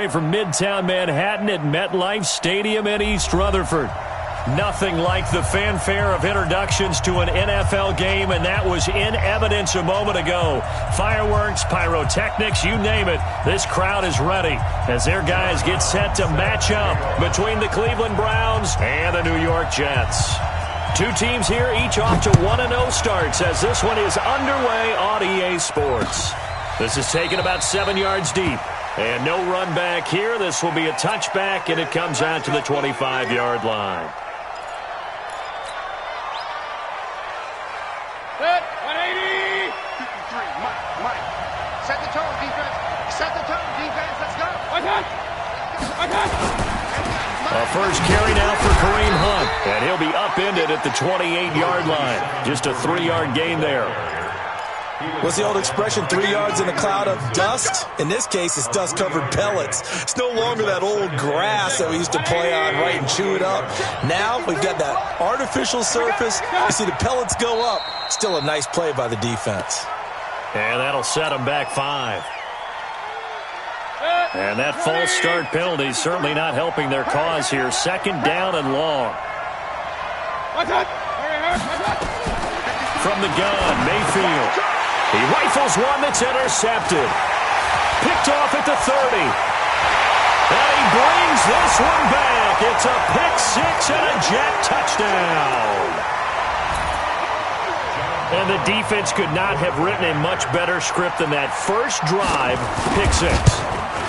way from Midtown Manhattan at MetLife Stadium in East Rutherford. Nothing like the fanfare of introductions to an NFL game, and that was in evidence a moment ago. Fireworks, pyrotechnics, you name it. This crowd is ready as their guys get set to match up between the Cleveland Browns and the New York Jets. Two teams here, each off to 1-0 starts as this one is underway on EA Sports. This is taken about 7 yards deep. And no run back here. This will be a touchback, and it comes out to the 25-yard line. Set, 180. 53, Mike. Set the tone, defense. Set the tone, defense. Let's go. A first carry now for Kareem Hunt, and he'll be upended at the 28-yard line. Just a 3-yard gain there. What's the old expression, 3 yards in a cloud of dust? In this case, it's dust-covered pellets. It's no longer that old grass that we used to play on, right, and chew it up. Now we've got that artificial surface. You see the pellets go up. Still a nice play by the defense. And that'll set them back 5. And that false start penalty is certainly not helping their cause here. Second down and long. From the gun, Mayfield. He rifles one that's intercepted. Picked off at the 30. And he brings this one back. It's a pick six and a Jet touchdown. And the defense could not have written a much better script than that first drive, pick six.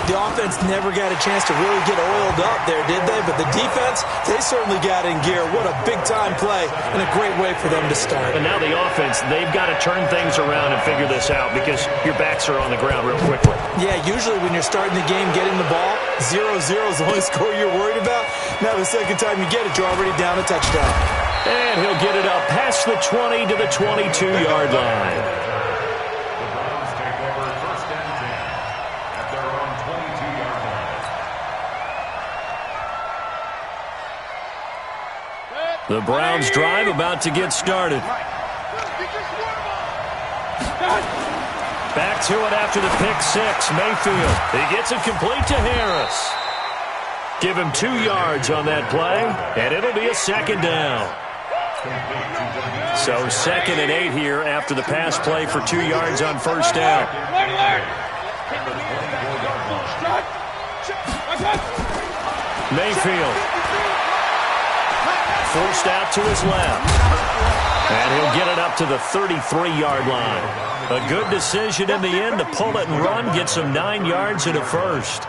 The offense never got a chance to really get oiled up there, did they? But the defense, they certainly got in gear. What a big-time play and a great way for them to start. And now the offense, they've got to turn things around and figure this out because your backs are on the ground real quickly. Yeah, usually when you're starting the game, getting the ball, 0-0 is the only score you're worried about. Now the second time you get it, you're already down a touchdown. And he'll get it up past the 20 to the 22-yard line. The Browns drive about to get started. Back to it after the pick six. Mayfield. He gets it complete to Harris. Give him 2 yards on that play, and it'll be a second down. So 2nd and 8 here after the pass play for 2 yards on first down. Mayfield. Forced out to his left. And he'll get it up to the 33-yard line. A good decision in the end to pull it and run, get some 9 yards and a first.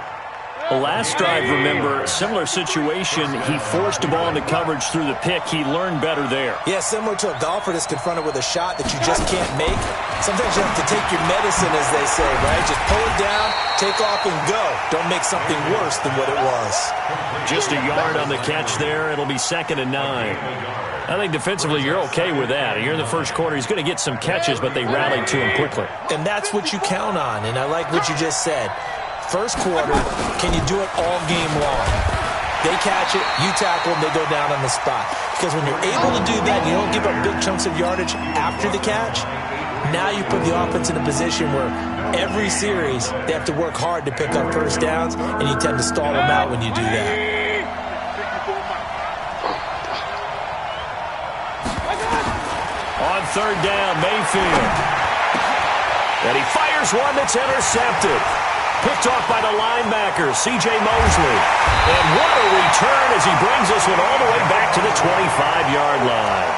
The last drive, remember, similar situation. He forced the ball into coverage through the pick. He learned better there. Yeah, similar to a golfer that's confronted with a shot that you just can't make. Sometimes you have to take your medicine, as they say, right? Just pull it down, take off, and go. Don't make something worse than what it was. Just a yard on the catch there. It'll be 2nd and 9. I think defensively you're okay with that. You're in the first quarter. He's going to get some catches, but they rallied to him quickly. And that's what you count on, and I like what you just said. First quarter, can you do it all game long? They catch it, you tackle them, they go down on the spot. Because when you're able to do that, you don't give up big chunks of yardage after the catch, now you put the offense in a position where every series they have to work hard to pick up first downs, and you tend to stall them out when you do that. On third down, Mayfield. And he fires one that's intercepted. Picked off by the linebacker, C.J. Mosley. And what a return as he brings this one all the way back to the 25-yard line.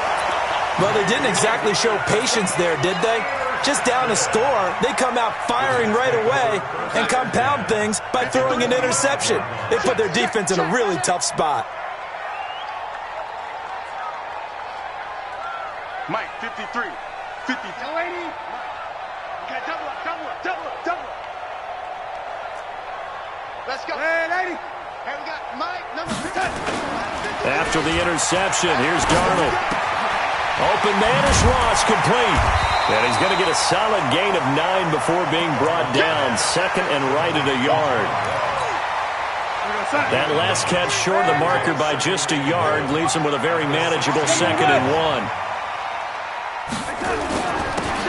Well, they didn't exactly show patience there, did they? Just down a score, they come out firing right away and compound things by throwing an interception. They put their defense in a really tough spot. Mike, 53. 50. 280. Okay, double up. Let's go. Hey, lady. Hey, we got Mike, number 10. After the interception, here's Darnold. Open man is Ross, complete. And he's going to get a solid gain of 9 before being brought down. 2nd and right at a yard. That last catch short of the marker by just a yard leaves him with a very manageable 2nd and 1.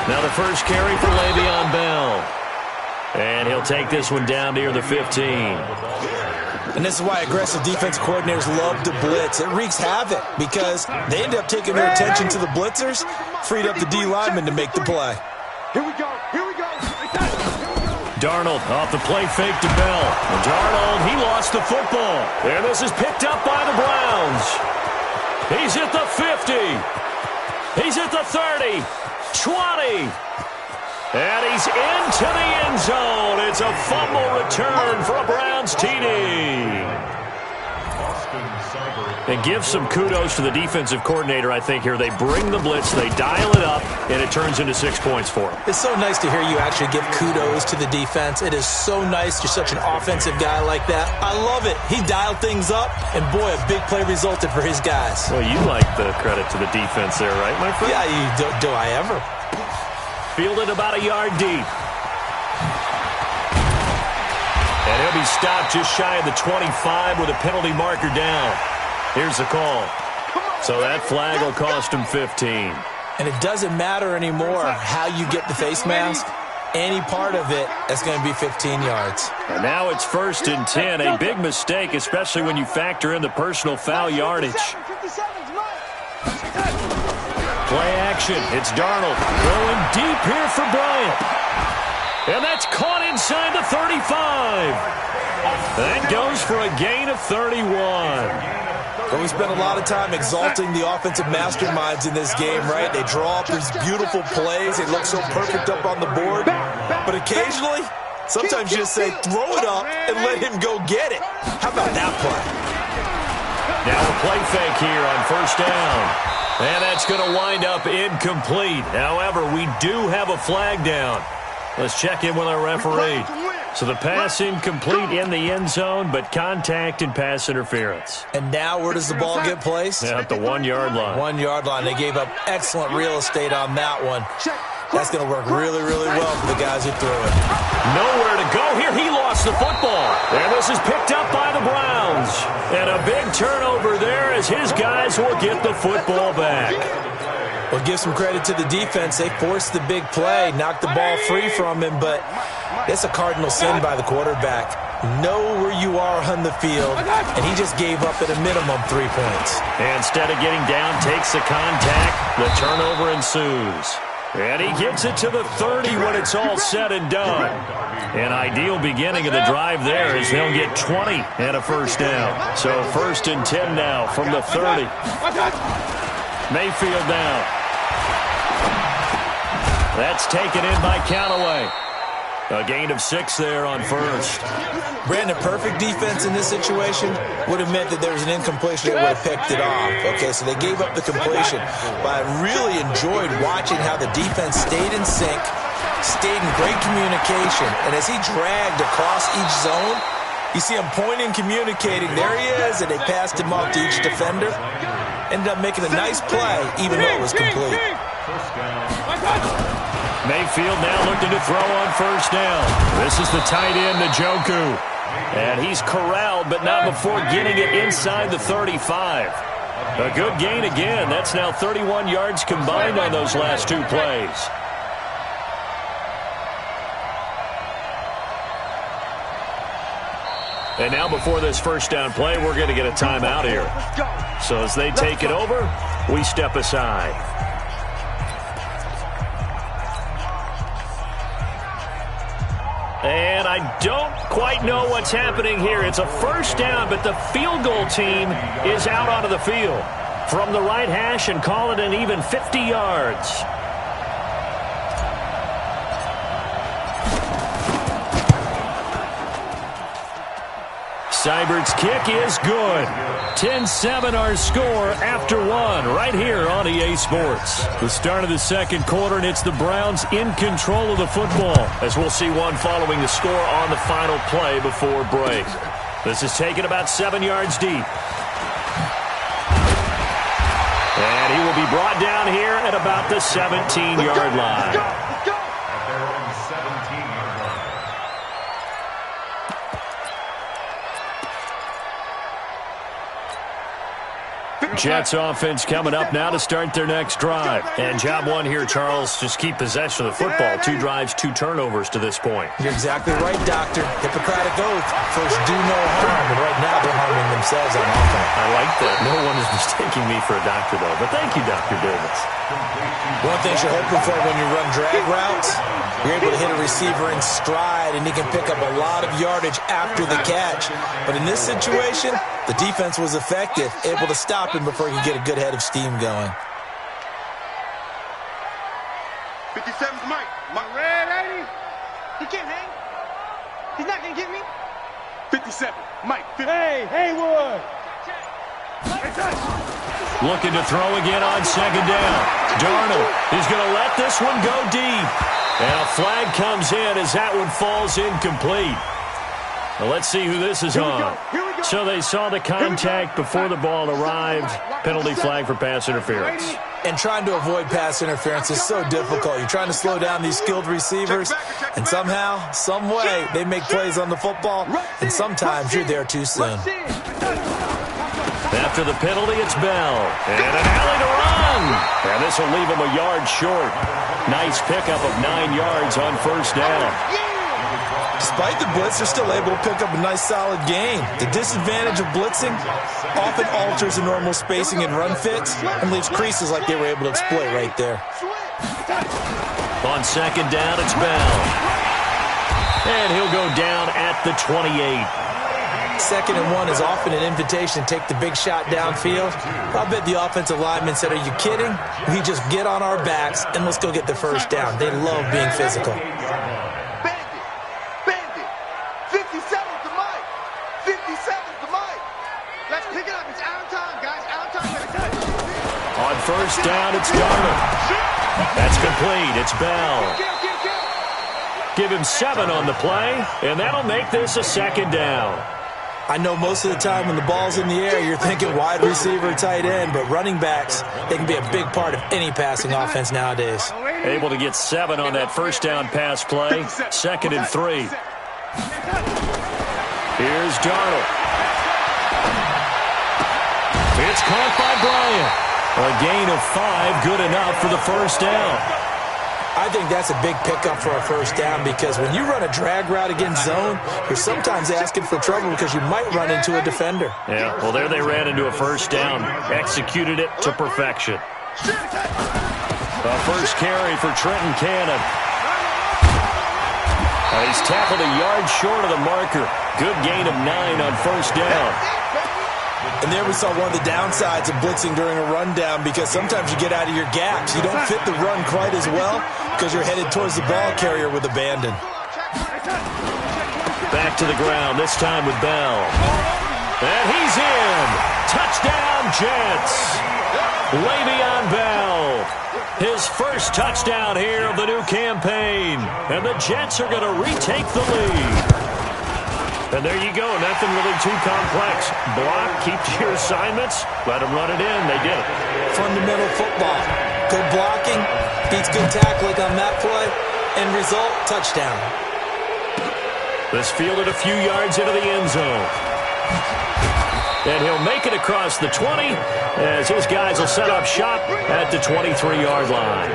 Now the first carry for Le'Veon Bell. And he'll take this one down near the 15. And this is why aggressive defense coordinators love to blitz. It wreaks havoc because they end up taking their attention to the blitzers, freed up the D lineman to make the play. Here we go. Here we go. Darnold off the play fake to Bell. And Darnold, he lost the football. And this is picked up by the Browns. He's at the 50. He's at the 30. 20. And he's into the end zone. It's a fumble return for a Browns TD. And give some kudos to the defensive coordinator, I think, here. They bring the blitz, they dial it up, and it turns into 6 points for them. It's so nice to hear you actually give kudos to the defense. It is so nice. You're such an offensive guy like that. I love it. He dialed things up, and boy, a big play resulted for his guys. Well, you like the credit to the defense there, right, my friend? Yeah, do I ever? Fielded about a yard deep. And he'll be stopped just shy of the 25 with a penalty marker down. Here's the call. So that flag will cost him 15. And it doesn't matter anymore how you get the face mask. Any part of it, that's going to be 15 yards. And now it's 1st and 10. A big mistake, especially when you factor in the personal foul yardage. Play action. It's Darnold going deep here for Bryant. And that's caught inside the 35. That goes for a gain of 31. Well, we spent a lot of time exalting the offensive masterminds in this game, right? They draw up these beautiful plays. They look so perfect up on the board. But occasionally, sometimes you just say, throw it up and let him go get it. How about that play? Now a play fake here on 1st down. And that's going to wind up incomplete. However, we do have a flag down. Let's check in with our referee. So the pass incomplete in the end zone, but contact and pass interference. And now where does the ball get placed? At the 1 yard line. 1 yard line. They gave up excellent real estate on that one. That's going to work really, really well for the guys who threw it. Nowhere to go here. He lost the football. And this is picked up by the Browns. And a big turnover there as his guys will get the football back. Well, give some credit to the defense. They forced the big play, knocked the ball free from him, but it's a cardinal sin by the quarterback. Know where you are on the field, and he just gave up at a minimum 3 points. And instead of getting down, takes the contact. The turnover ensues. And he gets it to the 30 when it's all said and done. An ideal beginning of the drive there as they'll get 20 and a 1st down. So 1st and 10 now from the 30. Mayfield now. That's taken in by Callaway. A gain of 6 there on 1st. Brandon, perfect defense in this situation would have meant that there was an incompletion. They would have picked it off. Okay, so they gave up the completion. But I really enjoyed watching how the defense stayed in sync, stayed in great communication. And as he dragged across each zone, you see him pointing, communicating. There he is, and they passed him off to each defender. Ended up making a nice play, even though it was complete. Mayfield now looking to throw on 1st down. This is the tight end, Njoku. And he's corralled, but not before getting it inside the 35. A good gain again. That's now 31 yards combined on those last 2 plays. And now before this 1st down play, we're going to get a timeout here. So as they take it over, we step aside. And I don't quite know what's happening here. It's a 1st down, but the field goal team is out onto the field from the right hash and call it an even 50 yards. Seibert's kick is good. 10-7 our score after 1 right here on EA Sports. The start of the 2nd quarter, and it's the Browns in control of the football, as we'll see one following the score on the final play before break. This is taken about 7 yards deep. And he will be brought down here at about the 17-yard line. Jets offense coming up now to start their next drive. And job one here, Charles, just keep possession of the football. 2 drives, 2 turnovers to this point. You're exactly right, Doctor. Hippocratic oath. First, do no harm. And right now, they're harming themselves on offense. I like that. No one is mistaking me for a doctor, though. But thank you, Dr. Davis. One thing you're hoping for when you run drag routes, you're able to hit a receiver in stride, and he can pick up a lot of yardage after the catch. But in this situation, the defense was effective, able to stop him before he could get a good head of steam going. 57's Mike. Red lady. He can't hang. He's not going to get me. 57. Mike. 50. Hey, Haywood. Looking to throw again on second down. Darnold is going to let this one go deep. And a flag comes in as that one falls incomplete. Well, let's see who this is on. So they saw the contact before the ball arrived. Penalty flag for pass interference. And trying to avoid pass interference is so difficult. You're trying to slow down these skilled receivers, and somehow, some way, they make plays on the football, and sometimes you're there too soon. After the penalty, it's Bell. And an alley to run. And this will leave him a yard short. Nice pickup of 9 yards on first down. Despite the blitz, they're still able to pick up a nice solid gain. The disadvantage of blitzing often alters the normal spacing and run fits and leaves creases like they were able to exploit right there. On second down, it's Bell. And he'll go down at the 28. 2nd and 1 is often an invitation to take the big shot downfield. I bet the offensive lineman said, are you kidding? We just get on our backs and let's go get the first down. They love being physical. Bandit. 57's the Mike. 57's the Mike. Let's pick it up. It's out of time, guys. Out of time. On first down, it's Darnold. That's complete. It's Bell. Give him 7 on the play, and that'll make this a 2nd down. I know most of the time when the ball's in the air, you're thinking wide receiver, tight end, but running backs, they can be a big part of any passing offense nowadays. Able to get 7 on that first down pass play. 2nd and 3. Here's Darnold. It's caught by Bryant. A gain of 5, good enough for the first down. I think that's a big pickup for a first down because when you run a drag route against zone, you're sometimes asking for trouble because you might run into a defender. Yeah, well, there they ran into a first down. Executed it to perfection. A first carry for Trenton Cannon. He's tackled a yard short of the marker. Good gain of 9 on first down. And there we saw one of the downsides of blitzing during a rundown because sometimes you get out of your gaps. You don't fit the run quite as well because you're headed towards the ball carrier with abandon. Back to the ground, this time with Bell. And he's in. Touchdown, Jets. Le'Veon Bell. His first touchdown here of the new campaign. And the Jets are going to retake the lead. And there you go. Nothing really too complex. Block, keep to your assignments, let them run it in. They did it. Fundamental football. Good blocking, beats good tackling on that play, and result, touchdown. This fielded a few yards into the end zone. And he'll make it across the 20 as his guys will set up shop at the 23-yard line.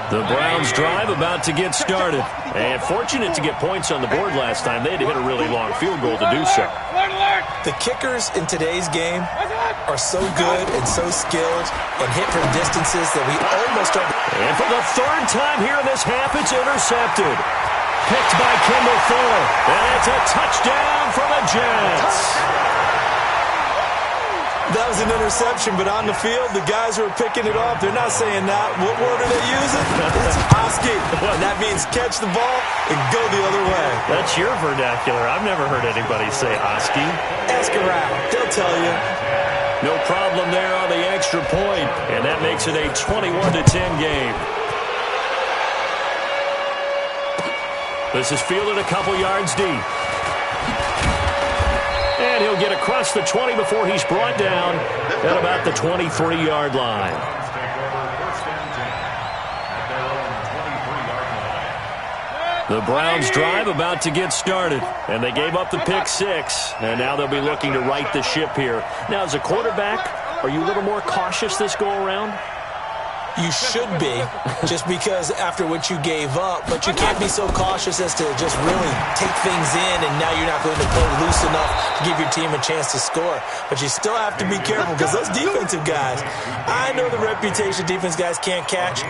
The Browns drive about to get started. And fortunate to get points on the board last time. They had to hit a really long field goal to do so. The kickers in today's game are so good and so skilled and hit from distances that we almost are. And for the 3rd time here in this half, it's intercepted. Picked by Kendall Fuller. And it's a touchdown for the Jets. That was an interception, but on the field, the guys who are picking it off, they're not saying that. What word are they using? It's Oski. And that means catch the ball and go the other way. That's your vernacular. I've never heard anybody say Oski. Ask around. They'll tell you. No problem there on the extra point, and that makes it a 21-10 game. This is fielded a couple yards deep. And he'll get across the 20 before he's brought down at about the 23-yard line. The Browns drive about to get started, and they gave up the pick 6, and now they'll be looking to right the ship here. Now, as a quarterback, are you a little more cautious this go-around? You should be, just because after what you gave up, but you can't be so cautious as to just really take things in, and now you're not going to play loose enough to give your team a chance to score. But you still have to be careful, because those defensive guys, I know the reputation defense guys can't catch.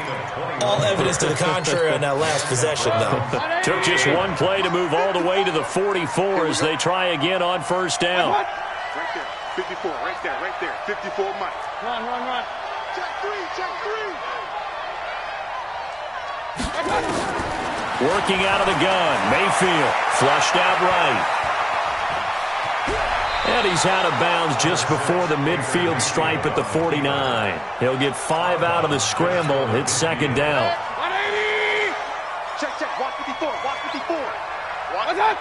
All evidence to the contrary on that last possession, though. Took just one play to move all the way to the 44 as they try again on first down. Right there, 54, right there, 54 Mike. Run. Check three. Working out of the gun, Mayfield flushed out right. And he's out of bounds just before the midfield stripe at the 49. He'll get 5 out of the scramble. It's second down. 180! Check. Watch 54. Watch that.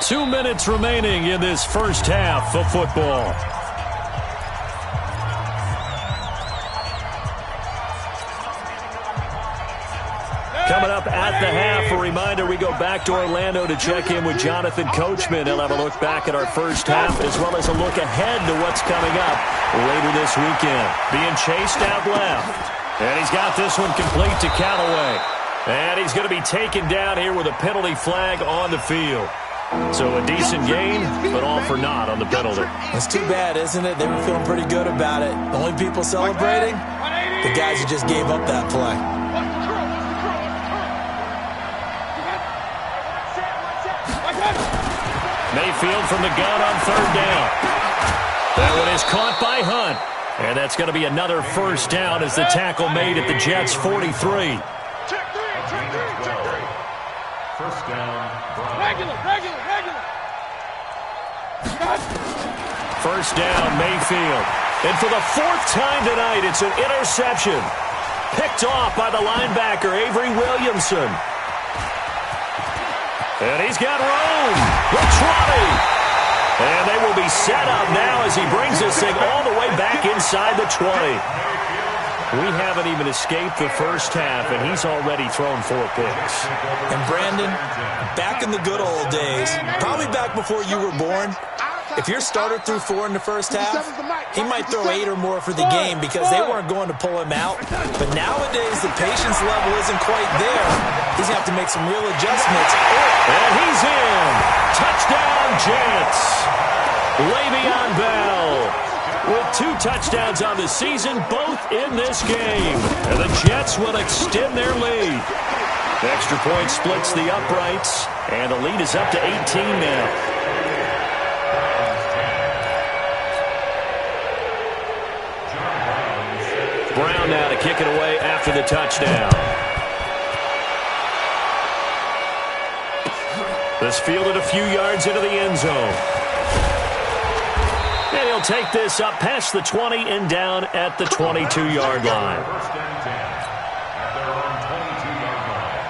2 minutes remaining in this first half of football. Coming up at the half, a reminder, we go back to Orlando to check in with Jonathan Coachman. He'll have a look back at our first half as well as a look ahead to what's coming up later this weekend. Being chased out left. And he's got this one complete to Callaway. And he's going to be taken down here with a penalty flag on the field. So a decent gain, but all for naught on the penalty. That's too bad, isn't it? They were feeling pretty good about it. The only people celebrating, the guys who just gave up that play. Mayfield from the gun on third down. That one is caught by Hunt. And that's going to be another first down as the tackle made at the Jets' 43. Check three. First down. Regular. First down, Mayfield. And for the 4th time tonight, it's an interception. Picked off by the linebacker, Avery Williamson. And he's got room. The 20. And they will be set up now as he brings this thing all the way back inside the 20. We haven't even escaped the first half, and he's already thrown 4 picks. And Brandon, back in the good old days, probably back before you were born, if your starter threw 4 in the first half, he might throw 8 or more for the game because they weren't going to pull him out. But nowadays, the patience level isn't quite there. He's going to have to make some real adjustments. And he's in. Touchdown, Jets. Le'Veon Bell with 2 touchdowns on the season, both in this game. And the Jets will extend their lead. The extra point splits the uprights, and the lead is up to 18 now. Brown now to kick it away after the touchdown. This fielded a few yards into the end zone. And he'll take this up past the 20 and down at the 22-yard line. First and 10 at their own 22-yard line.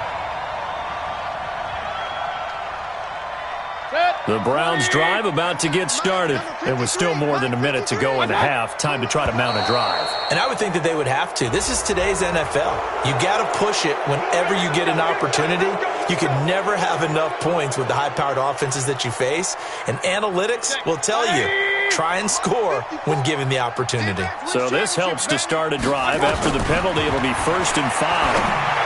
The Browns drive about to get started. It was still more than a minute to go in the half. Time to try to mount a drive. And I would think that they would have to. This is today's NFL. You got to push it whenever you get an opportunity. You can never have enough points with the high-powered offenses that you face. And analytics will tell you, try and score when given the opportunity. So this helps to start a drive. After the penalty, it'll be 1st and 5.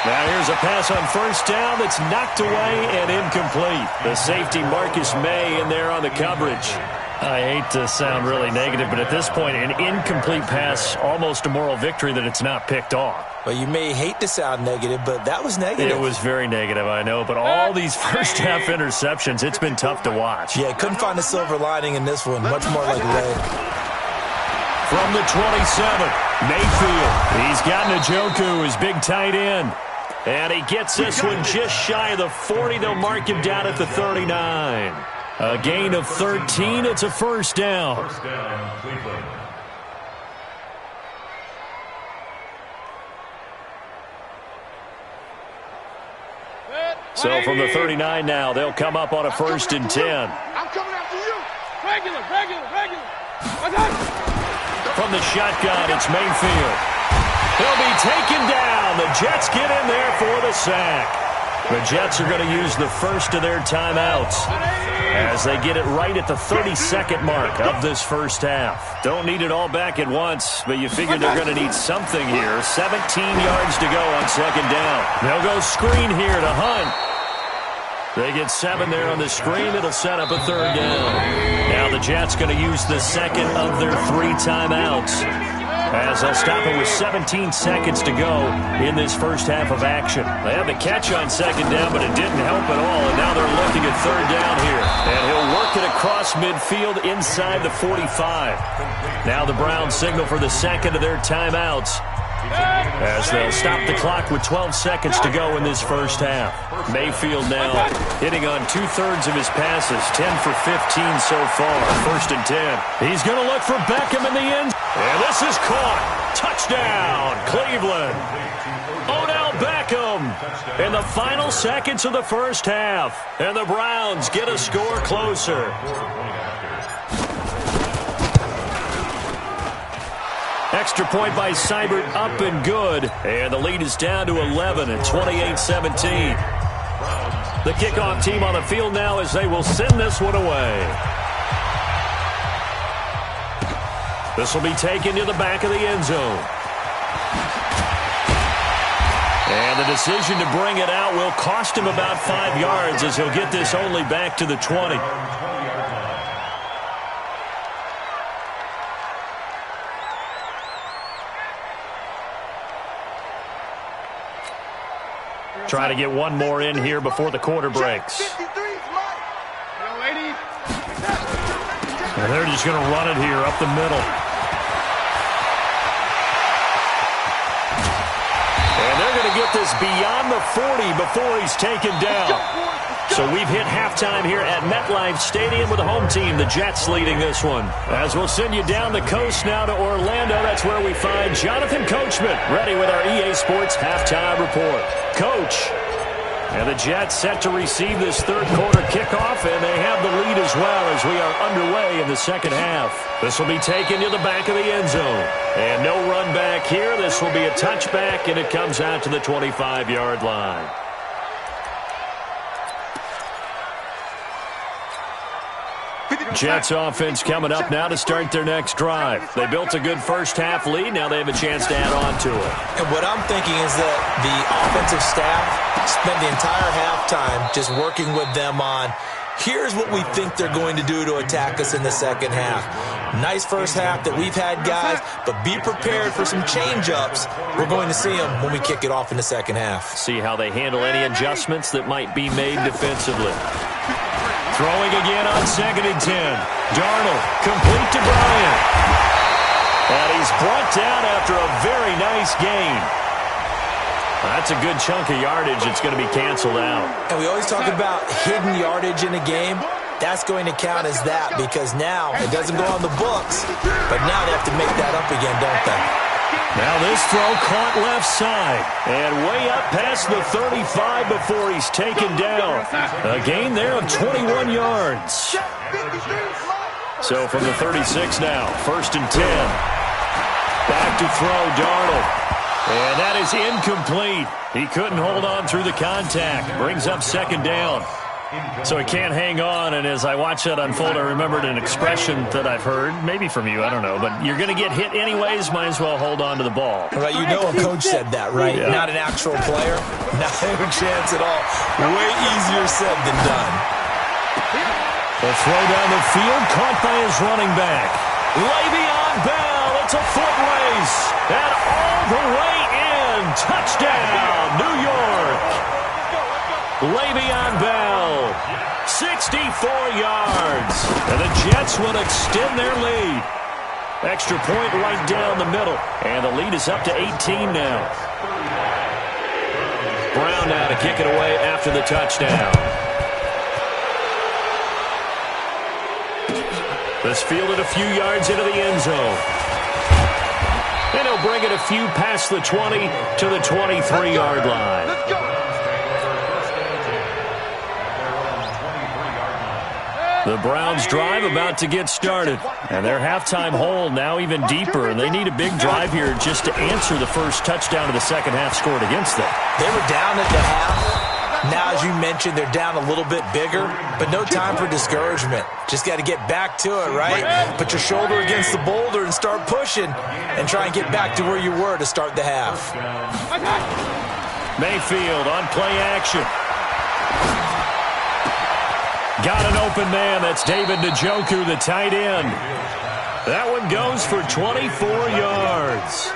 Now here's a pass on first down that's knocked away and incomplete. The safety Marcus May in there on the coverage. I hate to sound really negative, but at this point, an incomplete pass, almost a moral victory that it's not picked off. Well, you may hate to sound negative, but that was negative. It was very negative, I know, but all these first-half interceptions, it's been tough to watch. Yeah, couldn't find a silver lining in this one. Much more like lead. From the 27, Mayfield. He's got Njoku, his big tight end. And he gets this one just shy of the 40. They'll mark him down at the 39. A gain of 13. It's a first down. First down, Cleveland. So from the 39 now, they'll come up on a 1st and 10. I'm coming after you. Regular. From the shotgun, it's Mayfield. He'll be taken down. The Jets get in there for the sack. The Jets are going to use the first of their timeouts as they get it right at the 32nd mark of this first half. Don't need it all back at once, but you figure they're going to need something here. 17 yards to go on second down. They'll go screen here to Hunt. They get 7 there on the screen. It'll set up a third down. Now the Jets going to use the second of their 3 timeouts as they'll stop it with 17 seconds to go in this first half of action. They had the catch on second down, but it didn't help at all, and now they're looking at third down here. And he'll work it across midfield inside the 45. Now the Browns signal for the second of their timeouts as they'll stop the clock with 12 seconds to go in this first half. Mayfield now hitting on 2/3 of his passes, 10 for 15 so far, 1st and 10. He's going to look for Beckham in the end. And this is caught. Touchdown, Cleveland. Odell Beckham in the final seconds of the first half. And the Browns get a score closer. Extra point by Seibert, up and good. And the lead is down to 11 at 28-17. The kickoff team on the field now as they will send this one away. This will be taken to the back of the end zone. And the decision to bring it out will cost him about 5 yards as he'll get this only back to the 20. Try to get one more in here before the quarter breaks. And they're just going to run it here up the middle. And they're going to get this beyond the 40 before he's taken down. So we've hit halftime here at MetLife Stadium with the home team, the Jets, leading this one. As we'll send you down the coast now to Orlando, that's where we find Jonathan Coachman, ready with our EA Sports halftime report. Coach. And the Jets set to receive this third quarter kickoff, and they have the lead as well as we are underway in the second half. This will be taken to the back of the end zone. And no run back here. This will be a touchback, and it comes out to the 25-yard line. Jets offense coming up now to start their next drive. They built a good first half lead. Now they have a chance to add on to it. And what I'm thinking is that the offensive staff spent the entire halftime just working with them on, here's what we think they're going to do to attack us in the second half. Nice first half that we've had, guys, but be prepared for some change-ups. We're going to see them when we kick it off in the second half. See how they handle any adjustments that might be made defensively. Throwing again on 2nd and 10. Darnold, complete to Bryant. And he's brought down after a very nice gain. That's a good chunk of yardage. It's going to be canceled out. And we always talk about hidden yardage in a game. That's going to count as that because now it doesn't go on the books, but now they have to make that up again, don't they? Now this throw caught left side and way up past the 35 before he's taken down. A gain there of 21 yards. So from the 36 now, 1st and 10. Back to throw, Darnold. And that is incomplete. He couldn't hold on through the contact. Brings up 2nd down. So he can't hang on, and as I watch that unfold, I remembered an expression that I've heard, maybe from you, I don't know, but you're going to get hit anyways, might as well hold on to the ball. Right, you know a coach said that, right? Yeah. Not an actual player. Not a chance at all. Way easier said than done. The throw down the field, caught by his running back. Le'Veon Bell, it's a foot race, and all the way in. Touchdown, New York. Le'Veon Bell, 64 yards, and the Jets will extend their lead. Extra point right down the middle, and the lead is up to 18 now. Brown now to kick it away after the touchdown. This fielded a few yards into the end zone. And he'll bring it a few past the 20 to the 23-yard line. The Browns drive about to get started. And their halftime hole now even deeper. And they need a big drive here just to answer the first touchdown of the second half scored against them. They were down at the half. Now, as you mentioned, they're down a little bit bigger, but no time for discouragement. Just got to get back to it, right? Put your shoulder against the boulder and start pushing and try and get back to where you were to start the half. Mayfield on play action. Got an open man. That's David Njoku, the tight end. That one goes for 24 yards.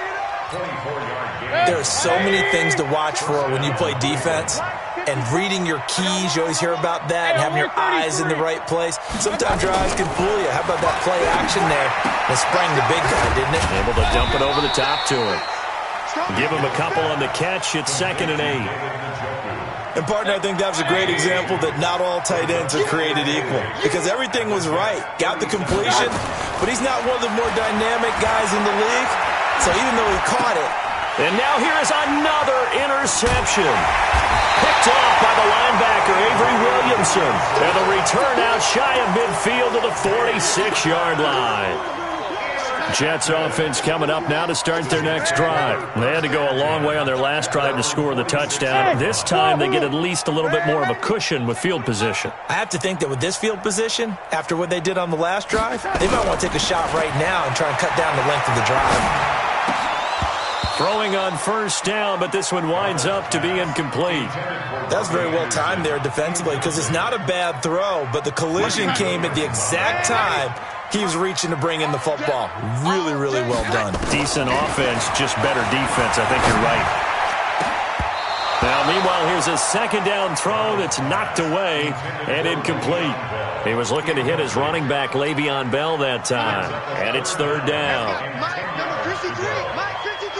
There are so many things to watch for when you play defense. And reading your keys, you always hear about that, and having your eyes in the right place. Sometimes your eyes can fool you. How about that play action there? That sprang the big guy, didn't it? Able to dump it over the top to him. Give him a couple on the catch. It's 2nd and 8. And, partner, I think that was a great example that not all tight ends are created equal. Because everything was right. Got the completion, but he's not one of the more dynamic guys in the league. So even though he caught it. And now here is another interception. Picked off by the linebacker, Avery Williamson. And the return out shy of midfield to the 46-yard line. Jets offense coming up now to start their next drive. They had to go a long way on their last drive to score the touchdown. This time they get at least a little bit more of a cushion with field position. I have to think that with this field position, after what they did on the last drive, they might want to take a shot right now and try and cut down the length of the drive. Throwing on first down, but this one winds up to be incomplete. That was very well timed there defensively because it's not a bad throw, but the collision came at the exact time he was reaching to bring in the football. Really, really well done. Decent offense, just better defense. I think you're right. Now, meanwhile, here's a second down throw that's knocked away and incomplete. He was looking to hit his running back, Le'Veon Bell, that time. And it's 3rd down. Mike, number 53. Mike, 53.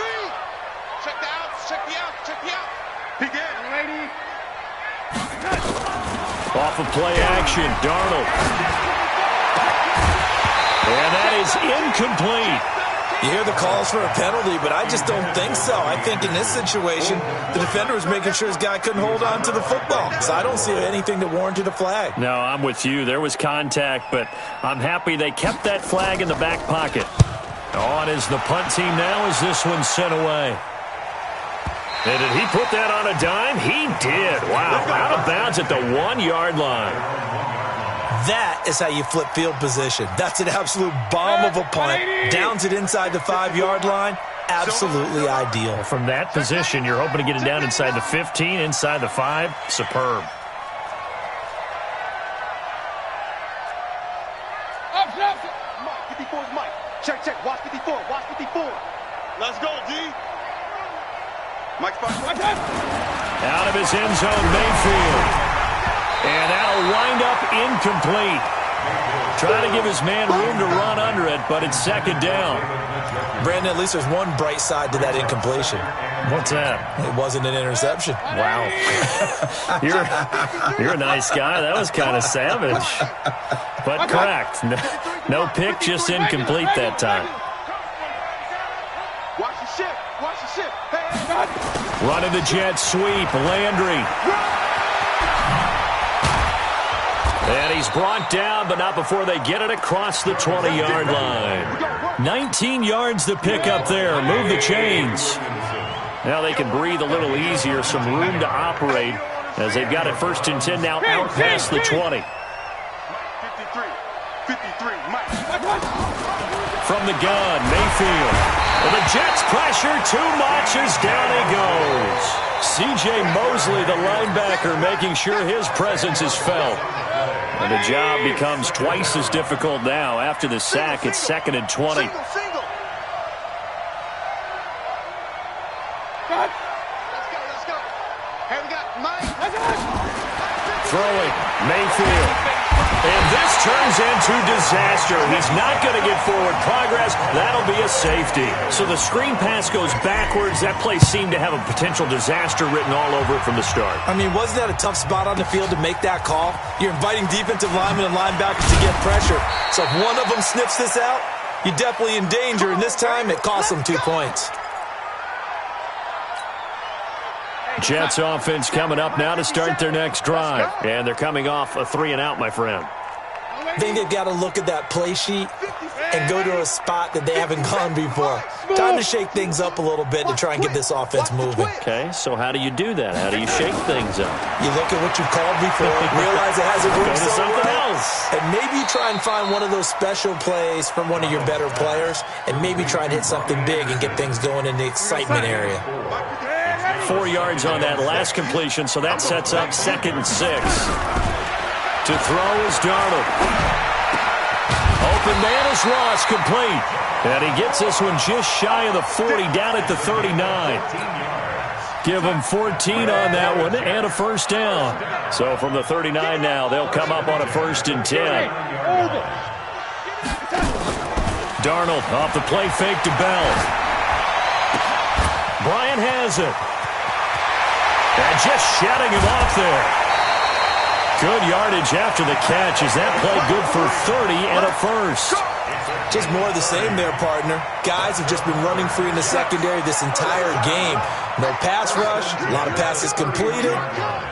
Check the outs. Check the outs. Check the outs. Peek in. Lady. Off of play action, Darnold. And that is incomplete. You hear the calls for a penalty, but I just don't think so. I think in this situation, the defender was making sure his guy couldn't hold on to the football. So I don't see anything that warranted a flag. No, I'm with you. There was contact, but I'm happy they kept that flag in the back pocket. On is the punt team now as this one's sent away. And did he put that on a dime? He did. Wow, out of bounds at the 1-yard line. That is how you flip field position. That's an absolute bomb of a punt. Downs it inside the 5-yard line. Absolutely ideal. From that position, you're hoping to get it down inside the 15, inside the 5. Superb. Mike, 54 is Mike. Check, check. Watch 54. Watch 54. Let's go, D. Mike's back. Out of his end zone, Mayfield. And that'll wind up incomplete. Trying to give his man room to run under it, but it's 2nd down. Brandon, at least there's one bright side to that incompletion. What's that? It wasn't an interception. Wow. You're a nice guy. That was kind of savage. But correct. No pick, just incomplete that time. Watch the ship. Watch the ship. Hey. Running the jet sweep, Landry. And he's brought down, but not before they get it across the 20-yard line. 19 yards to pick up there. Move the chains. Now they can breathe a little easier, some room to operate as they've got it 1st and 10 now out past the 20. 53. 53. Mike. From the gun, Mayfield. And the Jets pressure too much as down he goes. C.J. Mosley, the linebacker, making sure his presence is felt. And the job becomes twice as difficult now. After the sack, it's 2nd and 20. Single. Let's go. Hey, we got Mike. Throwing, Mayfield. And this turns into disaster. He's not going to get forward progress. That'll be a safety. So the screen pass goes backwards. That play seemed to have a potential disaster written all over it from the start. I mean, wasn't that a tough spot on the field to make that call? You're inviting defensive linemen and linebackers to get pressure. So if one of them sniffs this out, you're definitely in danger. And this time, it cost them 2 points. Jets offense coming up now to start their next drive. And they're coming off a 3-and-out, my friend. I think they've got to look at that play sheet and go to a spot that they haven't gone before. Time to shake things up a little bit to try and get this offense moving. Okay, so how do you do that? How do you shake things up? You look at what you called before, realize it hasn't worked Go to so something well, else. and maybe try and find one of those special plays from one of your better players, and maybe try and hit something big and get things going in the excitement area. 4 yards on that last completion, so that sets up 2nd and 6. To throw is Darnold. Open man is Ross, complete. And he gets this one just shy of the 40, down at the 39. Give him 14 on that one and a first down. So from the 39 now, they'll come up on a 1st and 10. Darnold off the play fake to Bell. Bryant has it. And just shutting him off there. Good yardage after the catch. Is that play good for 30 and a first? Just more of the same there, partner. Guys have just been running free in the secondary this entire game. No pass rush, a lot of passes completed.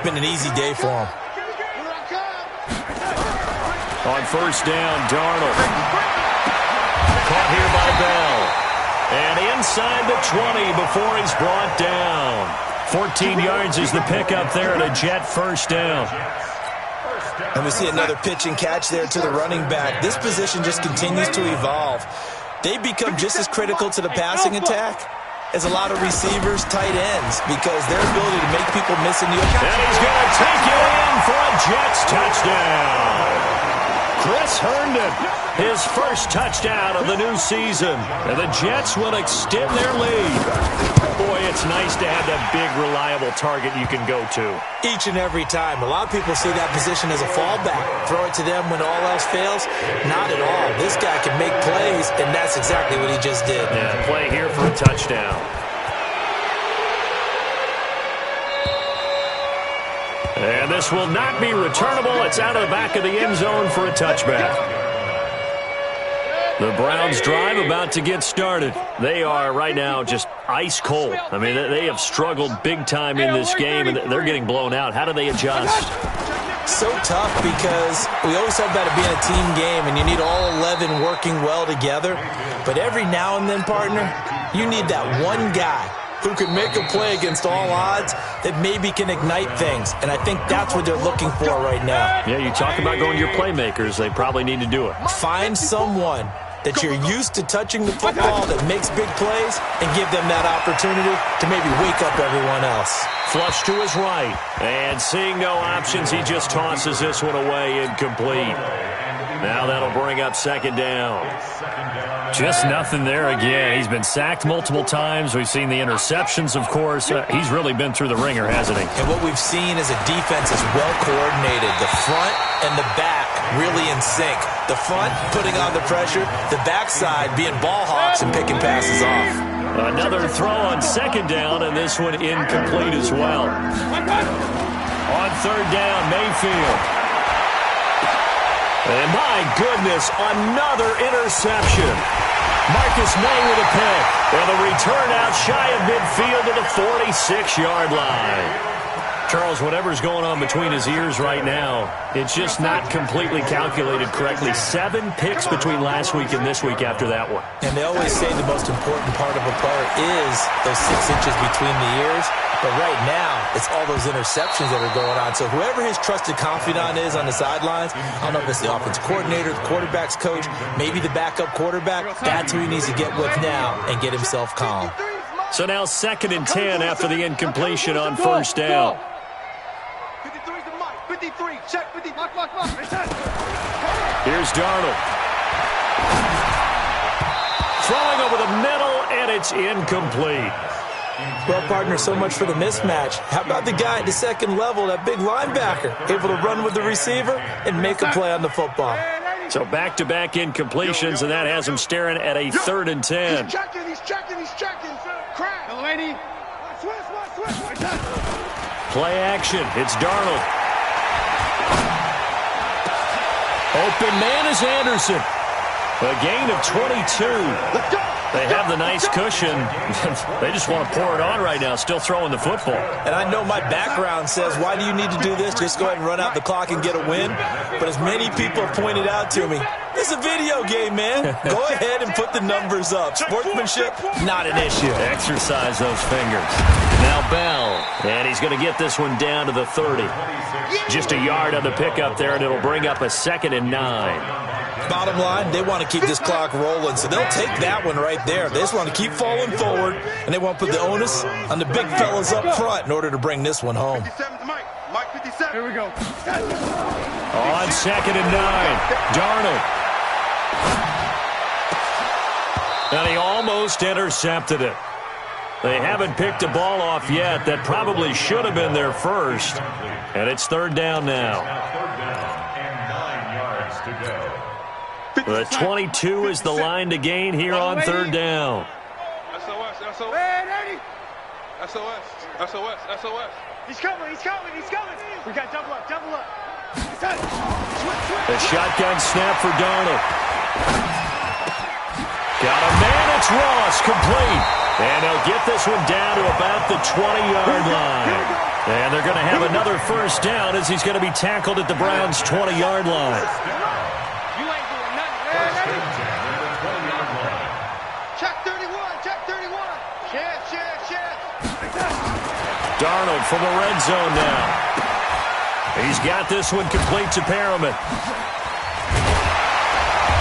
Been an easy day for them. On 1st down, Darnold. Caught here by Bell. And inside the 20 before he's brought down. 14 yards is the pickup there at a Jet 1st down. And we see another pitch and catch there to the running back. This position just continues to evolve. They become just as critical to the passing attack as a lot of receivers, tight ends, because their ability to make people miss in the open. And he's going to take it in for a Jets touchdown. Chris Herndon, his first touchdown of the new season. And the Jets will extend their lead. Boy, it's nice to have that big, reliable target you can go to. Each and every time. A lot of people see that position as a fallback. Throw it to them when all else fails. Not at all. This guy can make plays, and that's exactly what he just did. Yeah, play here for a touchdown. And this will not be returnable. It's out of the back of the end zone for a touchback. The Browns drive about to get started. They are right now just ice cold. I mean, they have struggled big time in this game, and they're getting blown out. How do they adjust? So tough because we always talk about it being a team game, and you need all 11 working well together. But every now and then, partner, you need that one guy who can make a play against all odds that maybe can ignite things. And I think that's what they're looking for right now. Yeah, you talk about going to your playmakers. They probably need to do it. Find someone that you're used to touching the football that makes big plays and give them that opportunity to maybe wake up everyone else. Flush to his right. And seeing no options, he just tosses this one away, incomplete. Now that'll bring up 2nd down. Just nothing there again. He's been sacked multiple times. We've seen the interceptions, of course. He's really been through the ringer, hasn't he? And what we've seen is a defense is well coordinated. The front and the back really in sync. The front putting on the pressure. The backside being ball hawks and picking passes off. Another throw on 2nd down, and this one incomplete as well. On 3rd down, Mayfield. And my goodness, another interception. Marcus May with a pick. And the return out shy of midfield to the 46-yard line. Charles, whatever's going on between his ears right now, it's just not completely calculated correctly. 7 picks between last week and this week after that one. And they always say the most important part of a player is those 6 inches between the ears. But right now, it's all those interceptions that are going on. So whoever his trusted confidant is on the sidelines, I don't know if it's the offensive coordinator, the quarterback's coach, maybe the backup quarterback, that's who he needs to get with now and get himself calm. So now 2nd and 10 after the incompletion on 1st down. 53's the mic. 53. Check 50. Lock. Here's Darnold. Throwing over the middle, and it's incomplete. Well, partner, so much for the mismatch. How about the guy at the 2nd level, that big linebacker, able to run with the receiver and make a play on the football? So back-to-back incompletions, and that has him staring at a 3rd and 10. He's checking. Crack. Delaney. Switch. Play action. It's Darnold. Open man is Anderson. A gain of 22. Let's go. They have the nice cushion. They just want to pour it on right now, still throwing the football. And I know my background says, why do you need to do this? Just go ahead and run out the clock and get a win. But as many people have pointed out to me, it's a video game, man. Go ahead and put the numbers up. Sportsmanship, not an issue. Exercise those fingers. Now Bell. And he's going to get this one down to the 30. Just a yard on the pickup there, and it'll bring up a 2nd and 9. Bottom line, they want to keep this clock rolling, so they'll take that one right there. They just want to keep falling forward, and they want to put the onus on the big fellas up front in order to bring this one home. 57's Mike. Mike 57. Here we go. On 2nd and 9. Darnold. And he almost intercepted it. They haven't picked a ball off yet. That probably should have been their first. And it's 3rd down now. The 22 is the line to gain here on 3rd down. SOS, SOS. SOS, SOS, SOS. He's coming. We got double up. The shotgun snap for Darnold. Got a man, it's Ross, complete. And they'll get this one down to about the 20-yard line. And they're going to have another first down as he's going to be tackled at the Browns' 20-yard line. Darnold from the red zone now. He's got this one complete to Perriman.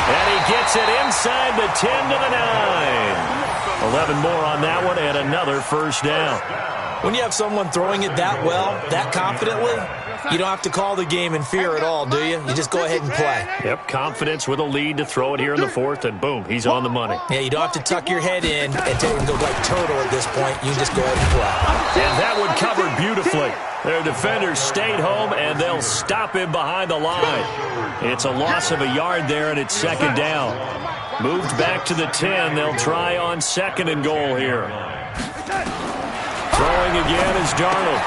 And he gets it inside the 10 to the 9. 11 more on that one and another first down. When you have someone throwing it that well, that confidently, you don't have to call the game in fear at all, do you? You just go ahead and play. Yep, confidence with a lead to throw it here in the 4th, and boom, he's on the money. Yeah, you don't have to tuck your head in and take and go like turtle at this point. You can just go ahead and play. And that one covered beautifully. Their defenders stayed home, and they'll stop him behind the line. It's a loss of a yard there, and it's 2nd down. Moved back to the 10. They'll try on 2nd and goal here. Throwing again is Darnold.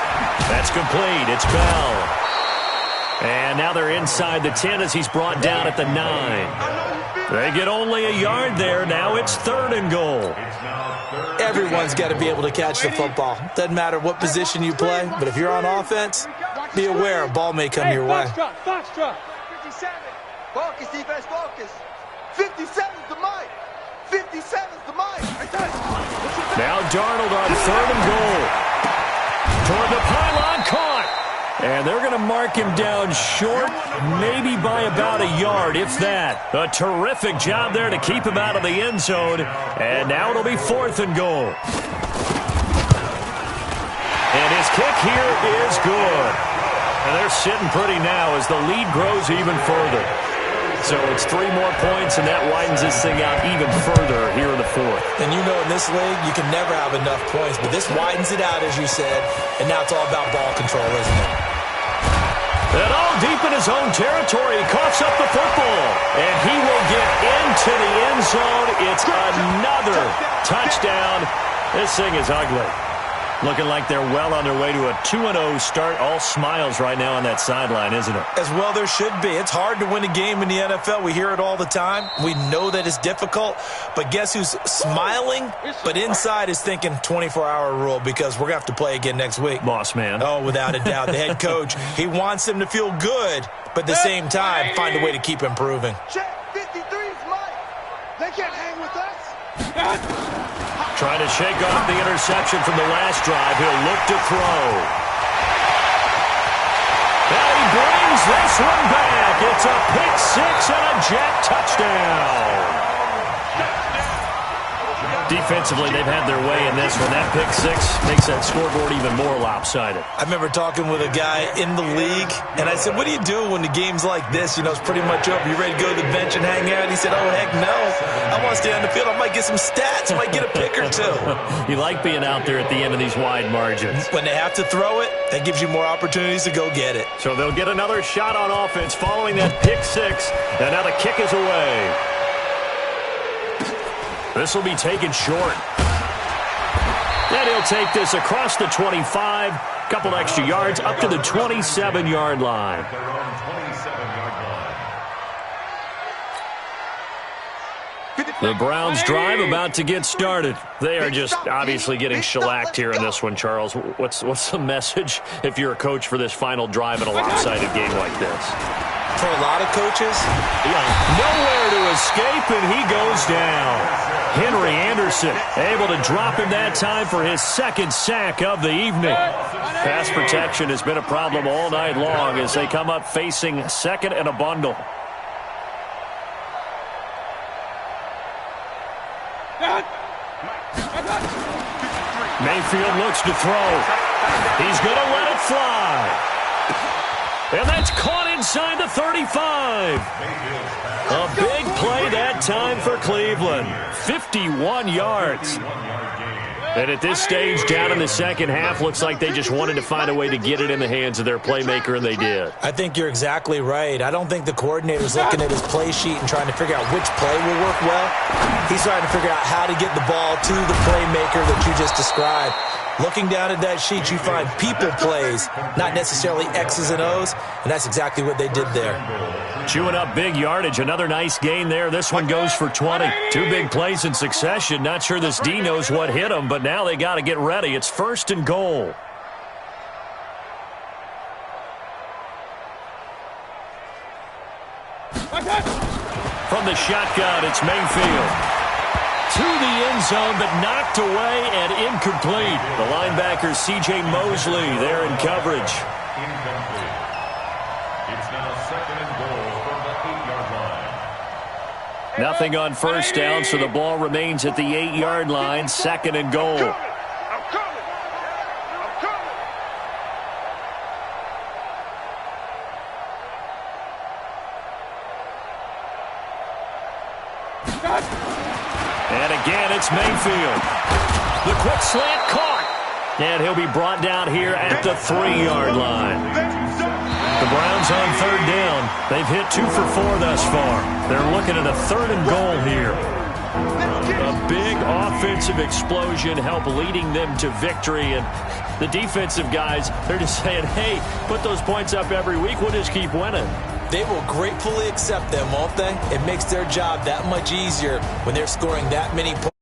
That's complete. It's Bell. And now they're inside the 10 as he's brought down at the 9. They get only a yard there. Now it's 3rd and goal. Everyone's got to be able to catch the football. Doesn't matter what position you play, but if you're on offense, be aware a ball may come your way. Foxtrot. 57. Focus, defense, focus. 57's the Mike. 57's the Mike. Now Darnold on 3rd and goal. Toward the pylon, caught. And they're going to mark him down short, maybe by about a yard, if that. A terrific job there to keep him out of the end zone. And now it'll be 4th and goal. And his kick here is good. And they're sitting pretty now as the lead grows even further. So it's 3 more points, and that widens this thing out even further here in the 4th. And you know in this league, you can never have enough points, but this widens it out, as you said, and now it's all about ball control, isn't it? And all deep in his own territory, he coughs up the football. And he will get into the end zone. It's another touchdown. This thing is ugly. Looking like they're well on their way to a 2-0 start. All smiles right now on that sideline, isn't it? As well there should be. It's hard to win a game in the NFL. We hear it all the time. We know that it's difficult. But guess who's smiling? But inside is thinking 24-hour rule because we're going to have to play again next week. Boss man. Oh, without a doubt. The head coach, he wants them to feel good, but at the same time, find a way to keep improving. Check 53's Mike. They can't hang with us. Trying to shake off the interception from the last drive. He'll look to throw. Now he brings this one back. It's a pick 6 and a jet touchdown. Defensively, they've had their way in this one. That pick 6 makes that scoreboard even more lopsided. I remember talking with a guy in the league, and I said, what do you do when the game's like this? You know, it's pretty much over. You ready to go to the bench and hang out? He said, oh, heck no. I want to stay on the field. I might get some stats. I might get a pick or 2. You like being out there at the end of these wide margins. When they have to throw it, that gives you more opportunities to go get it. So they'll get another shot on offense following that pick 6, and now the kick is away. This will be taken short. And he'll take this across the 25, couple extra yards, up to the 27-yard line. 55. The Browns drive about to get started. They are just obviously getting shellacked here in this one, Charles. What's the message if you're a coach for this final drive in a lopsided game like this? For a lot of coaches, nowhere to escape, and he goes down. Henry Anderson able to drop him that time for his second sack of the evening. Pass protection has been a problem all night long as they come up facing second and a bundle. Mayfield looks to throw. He's going to let it fly. And that's caught inside the 35. A big play that time for Cleveland. 51 yards. And at this stage, down in the second half, looks like they just wanted to find a way to get it in the hands of their playmaker, and they did. I think you're exactly right. I don't think the coordinator's looking at his play sheet and trying to figure out which play will work well. He's trying to figure out how to get the ball to the playmaker that you just described. Looking down at that sheet, you find people plays, not necessarily X's and O's, and that's exactly what they did there. Chewing up big yardage. Another nice gain there. This one goes for 20. Two big plays in succession. Not sure this D knows what hit him, but now they got to get ready. It's 1st and goal. From the shotgun, it's Mayfield. To the end zone, but knocked away and incomplete. The linebacker, C.J. Mosley, there in coverage. Incomplete. It's now 2nd and goal from the 8-yard line. Nothing on first down, so the ball remains at the 8-yard line. 2nd and goal. I'm coming. And again, it's Mayfield. The quick slant caught. And he'll be brought down here at the 3-yard line. The Browns on 3rd down. They've hit 2 for 4 thus far. They're looking at a 3rd and goal here. A big offensive explosion help leading them to victory. And the defensive guys, they're just saying, hey, put those points up every week. We'll just keep winning. They will gratefully accept them, won't they? It makes their job that much easier when they're scoring that many points.